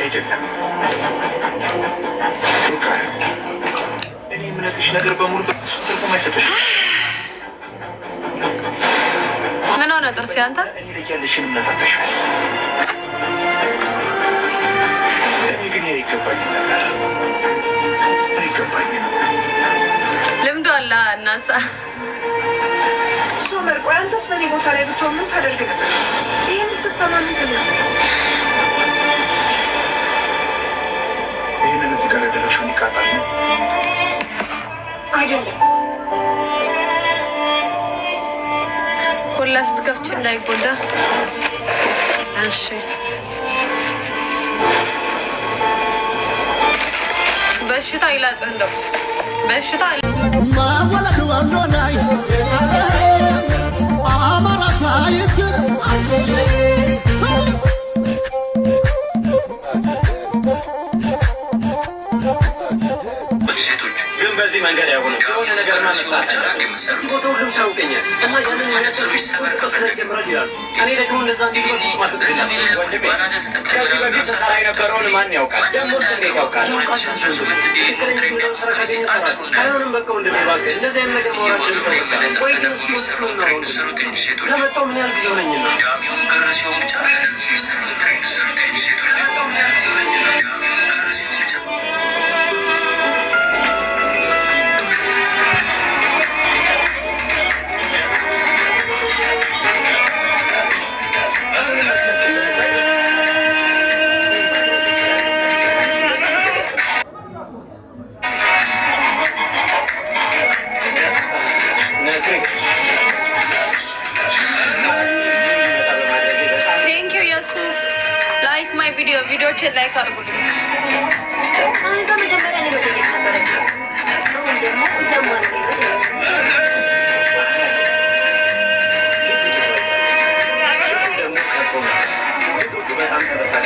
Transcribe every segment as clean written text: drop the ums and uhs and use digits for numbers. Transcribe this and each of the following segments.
አይደለም ሩቃያ፣ እኔ የምነግርሽ ነገር በሙሉ በሱ ትርጉም አይሰጥሽም። ምን ሆነ ጥርሴ? አንተ እኔ ላይ ያለሽን እምነት አታሻል። እኔ ግን ይሄ አይገባኝም ነበር፣ አይገባኝም። ልምዶ አለ እናሳ ሶመር፣ ቆይ አንተስ በእኔ ቦታ ላይ ብትሆን ምን ታደርግ ነበር? ይህን ስሰማ ምን ትል ነበር? ይህንን እዚህ ጋር ያደረግሽውን ይቃጣል አይደለም። ኮላ ስትከፍች እንዳይጎዳ። እሺ በሽታ ይላጥ እንደው በሽታ ማወለዱ ወንዶናይ አማራ ሳይት ሴቶች ግን በዚህ መንገድ አይሆንም። የሆነ ነገር ማስፋት እዚህ ቦታ ሁሉም ሰው ይገኛል እና ያንን አይነት ሰዎች ሰበር ጀምራል ይላሉ። እኔ ደግሞ እንደዛ እንዲበሱ ማለት ወንድሜ ከዚህ በፊት ተሰራ የነበረውን ማን ያውቃል? ደግሞ እንዴት ያውቃል? አይሆንም። በቃ ወንድሜ እባክህ እንደዚህ አይነት ነገር መሆናችን ወይ ግን እስኪ ከመጣሁ ምን ያህል ጊዜ ሆነኝና ቪዲዮችን ላይ ካርጉልኝ በመጀመሪያ እኔ በጠየቅ ነበረ። አሁን ደግሞ እያሟል በጣም ተበሳጭ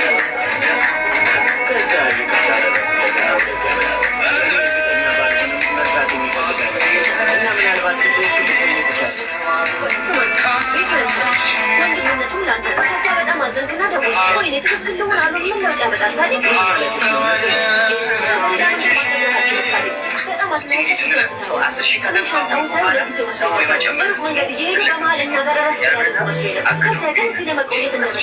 ወንድምነቱም ላንተ ነው። ከዛ በጣም አዘንክና ደግሞ ወይኔ ትክክል ልሆን አሉ ምን ለውጥ ያመጣል? ሳዲቅ በጣም አስናሻንጣውን ሳይ ለጊዜው መንገድ እየሄዱ በመሀል እኛ ጋር ራስ መስሎ ነበር። ከዛ ግን እዚህ ለመቆየት እንደመጣ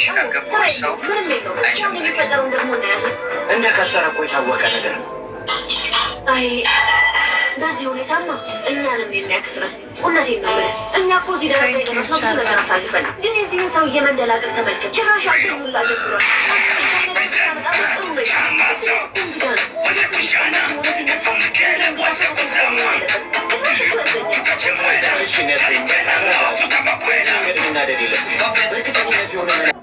ስራ ምንም የለውም። እስካሁን የሚፈጠረውን ደግሞ እናያለን። እንደ ከሰረ እኮ የታወቀ ነገር ነው። አይ በዚህ ሁኔታማ እኛንም የሚያክስረን እውነቴን ነው ብለህ እኛ እኮ እዚህ ደረጃ የደረስነው ብዙ ነገር አሳልፈን፣ ግን የዚህን ሰው እየመንደላቀቅ ተመልከት። ጭራሽ አገኙላ ጀምሯል። ጥሩ ነው።